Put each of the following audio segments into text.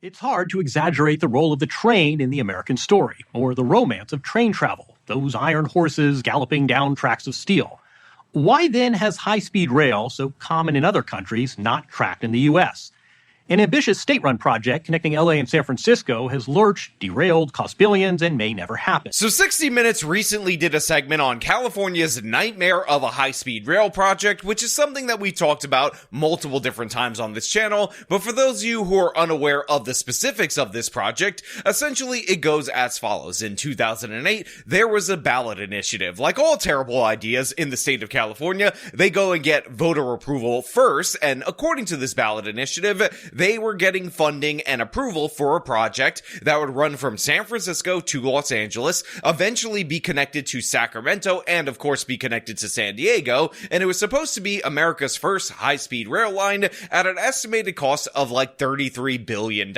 It's hard to exaggerate the role of the train in the American story, or the romance of train travel, those iron horses galloping down tracks of steel. Why then has high-speed rail, so common in other countries, not tracked in the U.S.? An ambitious state-run project connecting LA and San Francisco has lurched, derailed, cost billions, and may never happen. So 60 Minutes recently did a segment on California's nightmare of a high-speed rail project, which is something that we talked about multiple different times on this channel. But for those of you who are unaware of the specifics of this project, essentially it goes as follows. In 2008, there was a ballot initiative. Like all terrible ideas in the state of California, they go and get voter approval first, and according to this ballot initiative, they were getting funding and approval for a project that would run from San Francisco to Los Angeles, eventually be connected to Sacramento, and of course be connected to San Diego, and it was supposed to be America's first high-speed rail line at an estimated cost of like $33 billion.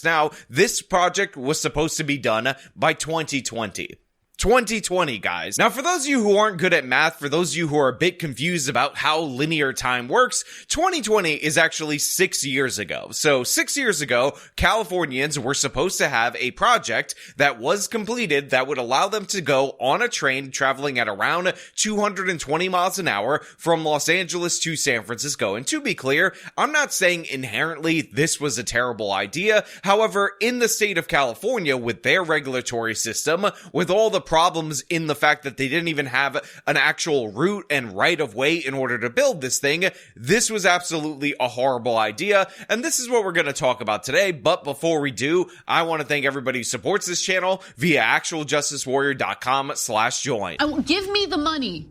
Now, this project was supposed to be done by 2020. 2020, guys. Now, for those of you who aren't good at math, for those of you who are a bit confused about how linear time works, 2020 is actually 6 years ago. So 6 years ago, Californians were supposed to have a project that was completed that would allow them to go on a train traveling at around 220 miles an hour from Los Angeles to San Francisco. And to be clear, I'm not saying inherently this was a terrible idea. However, in the state of California, with their regulatory system, with all the problems in the fact that they didn't even have an actual route and right of way in order to build this thing, this was absolutely a horrible idea, and this is what we're going to talk about today. But before we do, I want to thank everybody who supports this channel via actualjusticewarrior.com/join. Give me the money.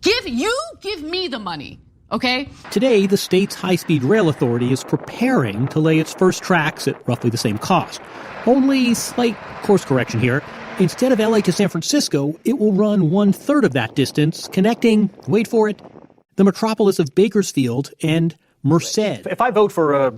Give me the money. Okay? Today, the state's high-speed rail authority is preparing to lay its first tracks at roughly the same cost. Only slight course correction here. Instead of LA to San Francisco, it will run 1/3 of that distance, connecting, wait for it, the metropolis of Bakersfield and Merced. If I vote for a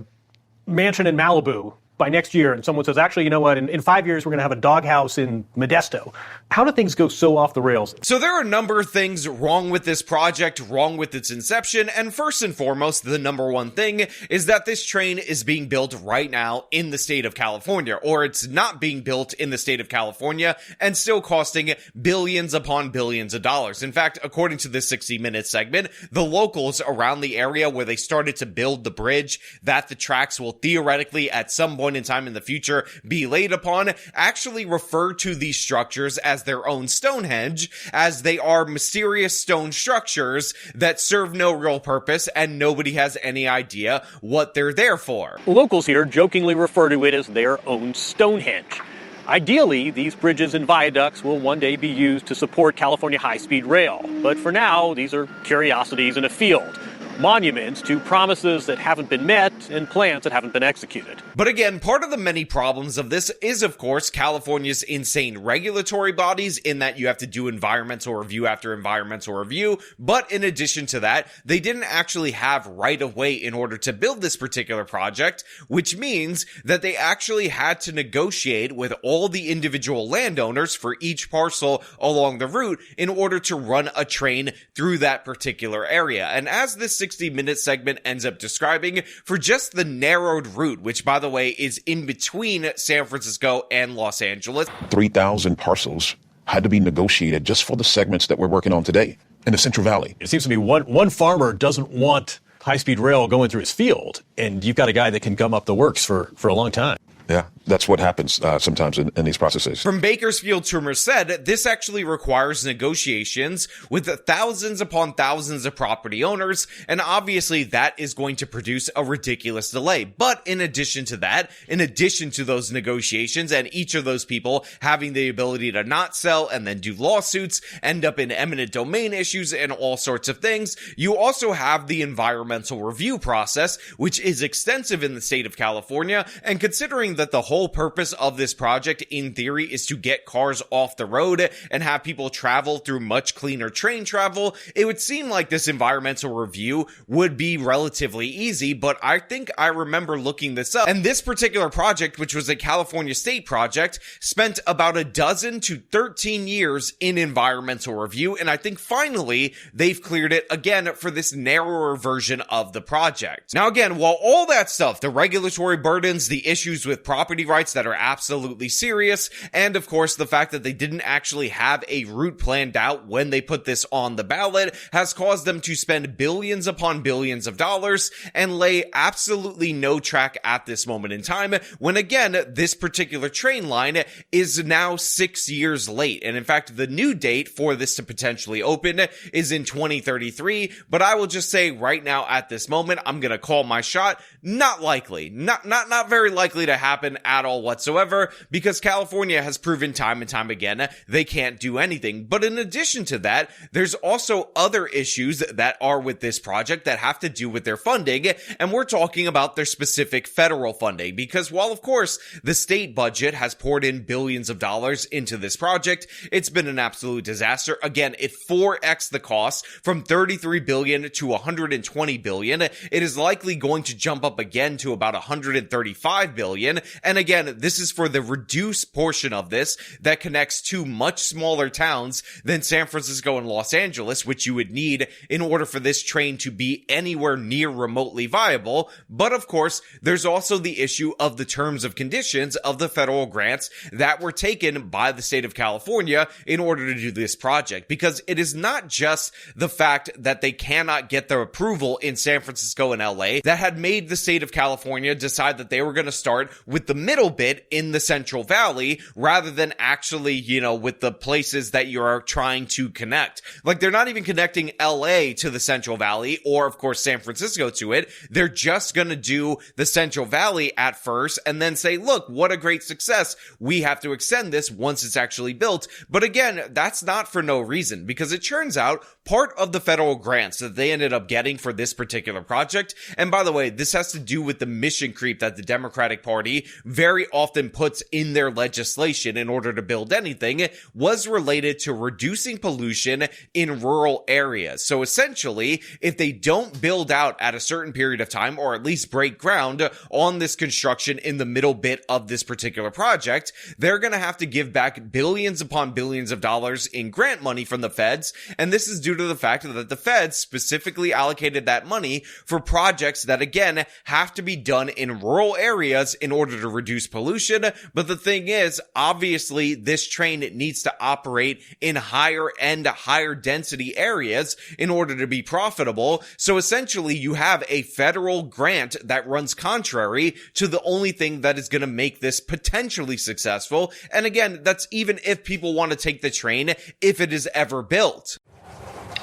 mansion in Malibu by next year and someone says, actually, you know what, in 5 years we're going to have a doghouse in Modesto, how do things go so off the rails? So there are a number of things wrong with this project, wrong with its inception, and first and foremost, the number one thing is that this train is being built right now in the state of California, or it's not being built in the state of California and still costing billions upon billions of dollars. In fact, according to this 60 Minutes segment, the locals around the area where they started to build the bridge that the tracks will theoretically at some point in time in the future be laid upon actually refer to these structures as their own Stonehenge, as they are mysterious stone structures that serve no real purpose and nobody has any idea what they're there for. Locals here jokingly refer to it as their own Stonehenge. Ideally, these bridges and viaducts will one day be used to support California high-speed rail. But for now, these are curiosities in a field. Monuments to promises that haven't been met and plans that haven't been executed. But again, part of the many problems of this is, of course, California's insane regulatory bodies in that you have to do environmental review after environmental review. But in addition to that, they didn't actually have right of way in order to build this particular project, which means that they actually had to negotiate with all the individual landowners for each parcel along the route in order to run a train through that particular area. And as this 60-minute segment ends up describing, for just the narrowed route, which by the way is in between San Francisco and Los Angeles, 3,000 parcels had to be negotiated just for the segments that we're working on today in the Central Valley. It seems to me one farmer doesn't want high-speed rail going through his field, and you've got a guy that can gum up the works for a long time. Yeah, that's what happens sometimes in these processes. From Bakersfield to Merced, this actually requires negotiations with thousands upon thousands of property owners, and obviously that is going to produce a ridiculous delay. But in addition to that, in addition to those negotiations and each of those people having the ability to not sell and then do lawsuits, end up in eminent domain issues and all sorts of things, you also have the environmental review process, which is extensive in the state of California, and considering that the whole whole purpose of this project, in theory, is to get cars off the road and have people travel through much cleaner train travel, it would seem like this environmental review would be relatively easy, but I think I remember looking this up, and this particular project, which was a California state project, spent about 12 to 13 years in environmental review, and I think finally they've cleared it again for this narrower version of the project. Now again, while all that stuff, the regulatory burdens, the issues with property rights that are absolutely serious, and of course the fact that they didn't actually have a route planned out when they put this on the ballot, has caused them to spend billions upon billions of dollars and lay absolutely no track at this moment in time, when again, this particular train line is now 6 years late. And in fact, the new date for this to potentially open is in 2033, but I will just say right now at this moment, I'm gonna call my shot. Not likely. Not very likely to happen at all whatsoever, because California has proven time and time again they can't do anything. But in addition to that, there's also other issues that are with this project that have to do with their funding, and we're talking about their specific federal funding, because while of course the state budget has poured in billions of dollars into this project, it's been an absolute disaster. Again, it 4x the cost from 33 billion to 120 billion. It is likely going to jump up again to about 135 billion. And again, this is for the reduced portion of this that connects two much smaller towns than San Francisco and Los Angeles, which you would need in order for this train to be anywhere near remotely viable. But of course, there's also the issue of the terms of conditions of the federal grants that were taken by the state of California in order to do this project, because it is not just the fact that they cannot get their approval in San Francisco and LA that had made the state of California decide that they were going to start with the middle bit in the Central Valley rather than actually, with the places that you're trying to connect. Like, they're not even connecting LA to the Central Valley or, of course, San Francisco to it. They're just going to do the Central Valley at first and then say, look, what a great success. We have to extend this once it's actually built. But again, that's not for no reason, because it turns out part of the federal grants that they ended up getting for this particular project, and by the way, this has to do with the mission creep that the Democratic Party very often puts in their legislation in order to build anything, was related to reducing pollution in rural areas. So essentially, if they don't build out at a certain period of time, or at least break ground on this construction in the middle bit of this particular project, they're going to have to give back billions upon billions of dollars in grant money from the feds, and this is due to the fact that the feds specifically allocated that money for projects that, again, have to be done in rural areas in order to reduce pollution. But the thing is, obviously, this train needs to operate in higher end, higher density areas in order to be profitable. So essentially, you have a federal grant that runs contrary to the only thing that is going to make this potentially successful. And again, that's even if people want to take the train, if it is ever built.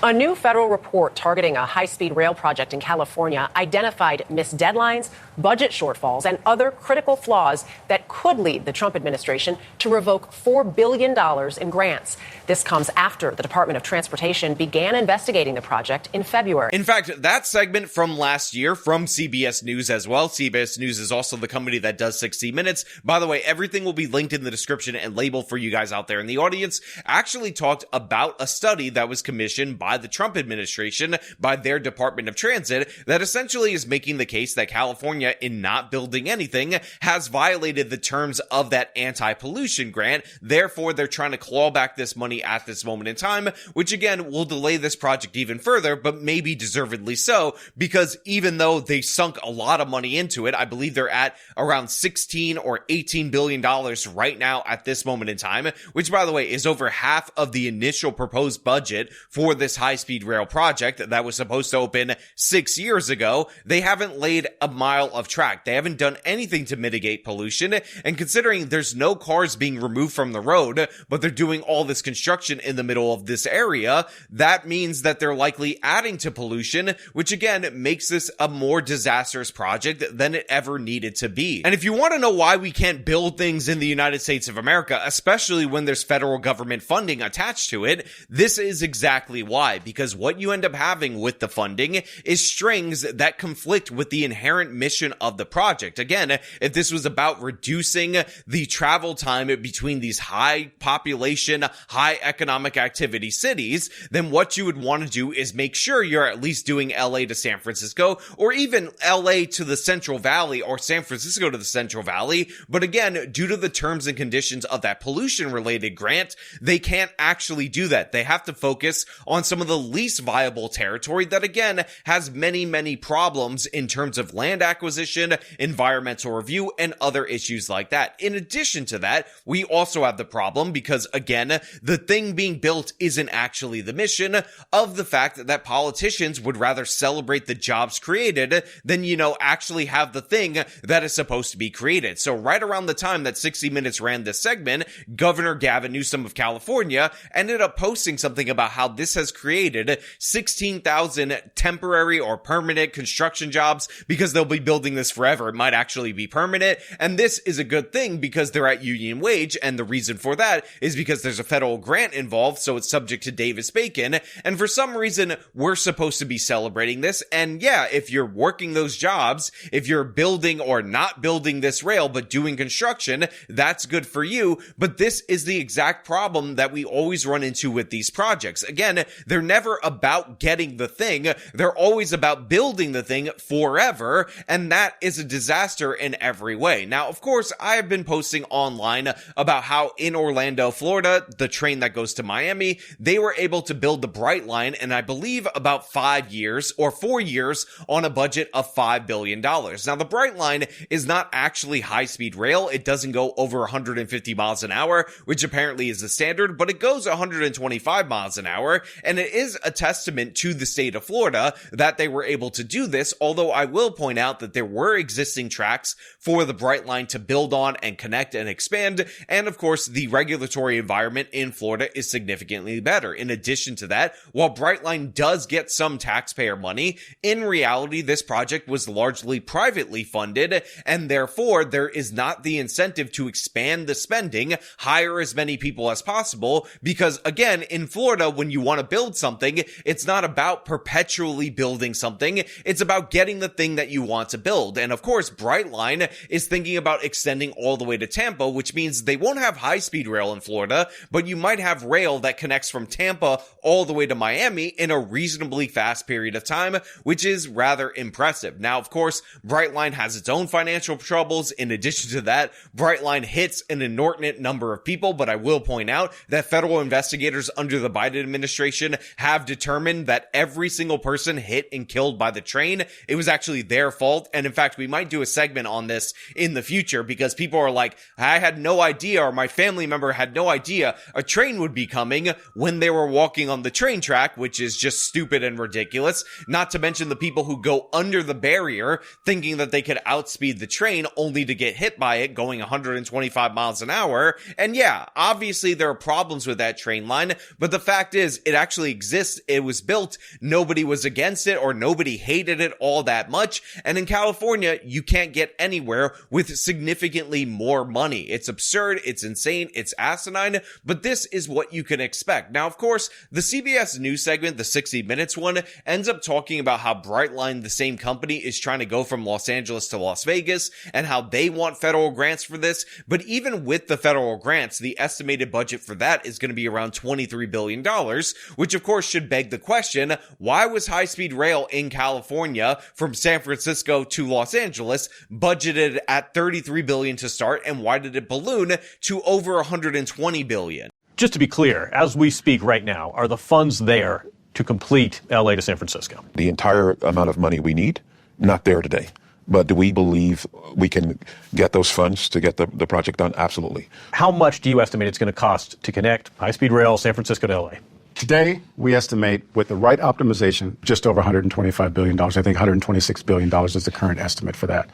A new federal report targeting a high-speed rail project in California identified missed deadlines, budget shortfalls, and other critical flaws that could lead the Trump administration to revoke $4 billion in grants. This comes after the Department of Transportation began investigating the project in February. In fact, that segment from last year from CBS News as well. CBS News is also the company that does 60 Minutes. By the way, everything will be linked in the description and labeled for you guys out there in the audience. Actually talked about a study that was commissioned by the Trump administration, by their Department of Transit, that essentially is making the case that California, in not building anything, has violated the terms of that anti-pollution grant. Therefore, they're trying to claw back this money at this moment in time, which again will delay this project even further, but maybe deservedly so, because even though they sunk a lot of money into it, I believe they're at around 16 or 18 billion dollars right now at this moment in time, which by the way is over half of the initial proposed budget for this high-speed rail project that was supposed to open 6 years ago. They haven't laid a mile of track. They haven't done anything to mitigate pollution, and considering there's no cars being removed from the road, but they're doing all this construction in the middle of this area, that means that they're likely adding to pollution, which again makes this a more disastrous project than it ever needed to be. And if you want to know why we can't build things in the United States of America, especially when there's federal government funding attached to it, this is exactly why. Why? Because what you end up having with the funding is strings that conflict with the inherent mission of the project. Again, if this was about reducing the travel time between these high population, high economic activity cities, then what you would want to do is make sure you're at least doing LA to San Francisco, or even LA to the Central Valley, or San Francisco to the Central Valley. But again, due to the terms and conditions of that pollution related grant, they can't actually do that. They have to focus on some of the least viable territory that again has many, many problems in terms of land acquisition, environmental review, and other issues like that. In addition to that, we also have the problem because again, the thing being built isn't actually the mission of the fact that politicians would rather celebrate the jobs created than, actually have the thing that is supposed to be created. So right around the time that 60 Minutes ran this segment, Governor Gavin Newsom of California ended up posting something about how this has created 16,000 temporary or permanent construction jobs because they'll be building this forever. It might actually be permanent. And this is a good thing because they're at union wage. And the reason for that is because there's a federal grant involved. So it's subject to Davis-Bacon. And for some reason, we're supposed to be celebrating this. And yeah, if you're working those jobs, if you're building or not building this rail, but doing construction, that's good for you. But this is the exact problem that we always run into with these projects. Again, they're never about getting the thing. They're always about building the thing forever. And that is a disaster in every way. Now, of course, I have been posting online about how in Orlando, Florida, the train that goes to Miami, they were able to build the Bright Line in, I believe, about 5 years or 4 years on a budget of $5 billion. Now, the Bright Line is not actually high-speed rail. It doesn't go over 150 miles an hour, which apparently is the standard, but it goes 125 miles an hour, and it is a testament to the state of Florida that they were able to do this, although I will point out that there were existing tracks for the Bright Line to build on and connect and expand, and of course, the regulatory environment in Florida is significantly better. In addition to that, while Bright Line does get some taxpayer money, in reality, this project was largely privately funded, and therefore, there is not the incentive to expand the spending, hire as many people as possible, because again, in Florida, when you want to build something, it's not about perpetually building something, it's about getting the thing that you want to build. And of course, Bright Line is thinking about extending all the way to Tampa, which means they won't have high-speed rail in Florida, but you might have rail that connects from Tampa all the way to Miami in a reasonably fast period of time, which is rather impressive. Now, of course, Bright Line has its own financial troubles. In addition to that, Bright Line hits an inordinate number of people, but I will point out that federal investigators under the Biden administration have determined that every single person hit and killed by the train, it was actually their fault. And in fact, we might do a segment on this in the future because people are like, I had no idea, or my family member had no idea a train would be coming when they were walking on the train track, which is just stupid and ridiculous. Not to mention the people who go under the barrier thinking that they could outspeed the train only to get hit by it going 125 miles an hour. And yeah, obviously there are problems with that train line, but the fact is it actually exists. It was built. Nobody was against it or nobody hated it all that much. And in California, you can't get anywhere with significantly more money. It's absurd. It's insane. It's asinine, but this is what you can expect. Now, of course, the CBS News segment, the 60 Minutes one, ends up talking about how Brightline, the same company, is trying to go from Los Angeles to Las Vegas and how they want federal grants for this. But even with the federal grants, the estimated budget for that is going to be around $23 billion, which of course should beg the question, why was high-speed rail in California from San Francisco to Los Angeles budgeted at $33 billion to start, and why did it balloon to over $120 billion? Just to be clear, as we speak right now, are the funds there to complete LA to San Francisco? The entire amount of money we need, not there today. But do we believe we can get those funds to get the project done? Absolutely. How much do you estimate it's going to cost to connect high-speed rail San Francisco to LA? Today, we estimate with the right optimization, just over $125 billion. I think $126 billion is the current estimate for that.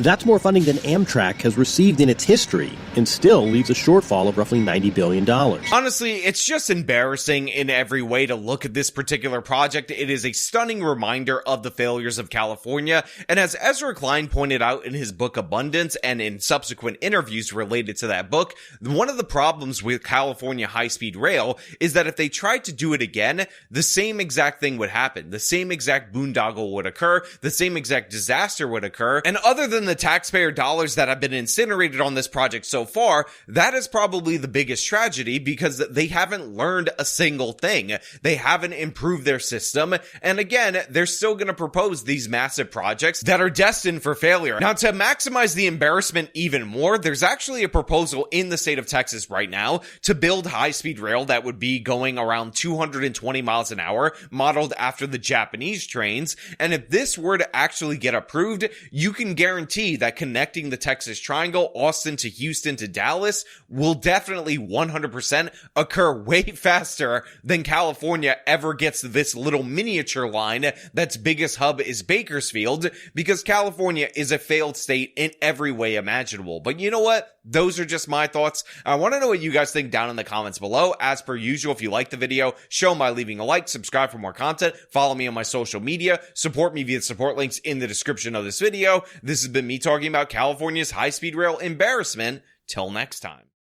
That's more funding than Amtrak has received in its history, and still leaves a shortfall of roughly $90 billion. Honestly, it's just embarrassing in every way to look at this particular project. It is a stunning reminder of the failures of California, and as Ezra Klein pointed out in his book Abundance and in subsequent interviews related to that book, one of the problems with California high-speed rail is that if they tried to do it again, the same exact thing would happen. The same exact boondoggle would occur, the same exact disaster would occur, and other than the taxpayer dollars that have been incinerated on this project so far, that is probably the biggest tragedy because they haven't learned a single thing. They haven't improved their system, and again, they're still going to propose these massive projects that are destined for failure. Now, to maximize the embarrassment even more, there's actually a proposal in the state of Texas right now to build high-speed rail that would be going around 220 miles an hour, modeled after the Japanese trains, and if this were to actually get approved, you can guarantee that connecting the Texas Triangle, Austin to Houston to Dallas, will definitely 100% occur way faster than California ever gets this little miniature line that's biggest hub is Bakersfield, because California is a failed state in every way imaginable. But you know what? Those are just my thoughts. I want to know what you guys think down in the comments below. As per usual, if you like the video, show 'em by leaving a like, subscribe for more content, follow me on my social media, support me via the support links in the description of this video. This has been me talking about California's high-speed rail embarrassment. Till next time.